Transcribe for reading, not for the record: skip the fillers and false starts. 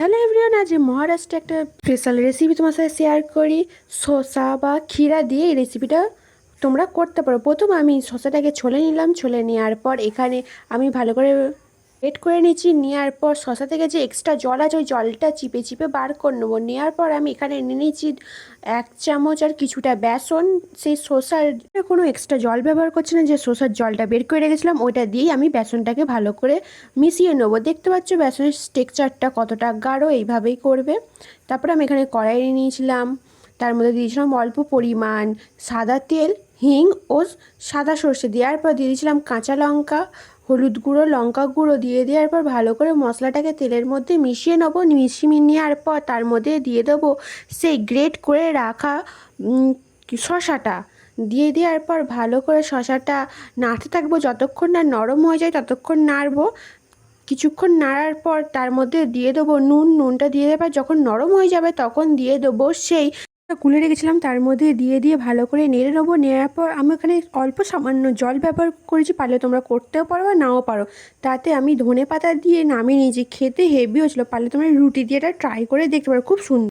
Hello everyone, আজ মহারাষ্ট্রে একটা স্পেশাল রেসিপি তোমার সাথে শেয়ার করি। শসা বা ক্ষীরা দিয়ে এই রেসিপিটা তোমরা করতে পারো। প্রথম আমি শসাটাকে ছলে নিলাম, ছলে নেওয়ার পর এখানে আমি ভালো করে গ্রেট করে নিচ্ছি। নেওয়ার পর শসা থেকে যে এক্সট্রা জল আছে ওই জলটা চিপে চিপে বার করে নেবো। নেওয়ার পর আমি এখানে নিয়ে নিচ্ছি 1 চামচ আর কিছুটা বেসন। সেই শসার কোনো এক্সট্রা জল ব্যবহার করছি না, যে শসার জলটা বের করে রেখেছিলাম ওইটা দিয়েই আমি বেসনটাকে ভালো করে মিশিয়ে নেবো। দেখতে পাচ্ছ বেসনের টেক্সচারটা কতটা গাঢ়, এইভাবেই করবে। তারপরে আমি এখানে কড়াই নিয়েছিলাম, তার মধ্যে দিয়েছিলাম অল্প পরিমাণ সাদা তেল, হিং ও সাদা সর্ষে। দেওয়ার পর দিয়ে দিয়েছিলাম কাঁচা লঙ্কা, হলুদ গুঁড়ো, লঙ্কা গুঁড়ো দিয়ে দেওয়ার পর ভালো করে মশলাটাকে তেলের মধ্যে মিশিয়ে নেবো। মিশিয়ে নেওয়ার পর তার মধ্যে দিয়ে দেবো সেই গ্রেট করে রাখা শসাটা। দিয়ে দেওয়ার পর ভালো করে শসাটা নাড়তে থাকবো, যতক্ষণ না নরম হয়ে যায় ততক্ষণ নাড়বো। কিছুক্ষণ নাড়ার পর তার মধ্যে দিয়ে দেবো নুন। নুনটা দিয়ে দেওয়ার যখন নরম হয়ে যাবে তখন দিয়ে দেবো সেই গুলে রেখেছিলাম, তার মধ্যে দিয়ে দিয়ে ভালো করে নেড়ে নেবো। নেড়ার পর আমি এখানে অল্প সামান্য জল ব্যবহার করেছি, পারলে তোমরা করতেও পারো বা নাও পারো। তাতে আমি ধনে পাতা দিয়ে নামিয়ে নিয়েছি। খেতে হেভি হয়েছিলো, পারলে তোমরা রুটি দিয়ে এটা ট্রাই করে দেখতে পারো, খুব সুন্দর।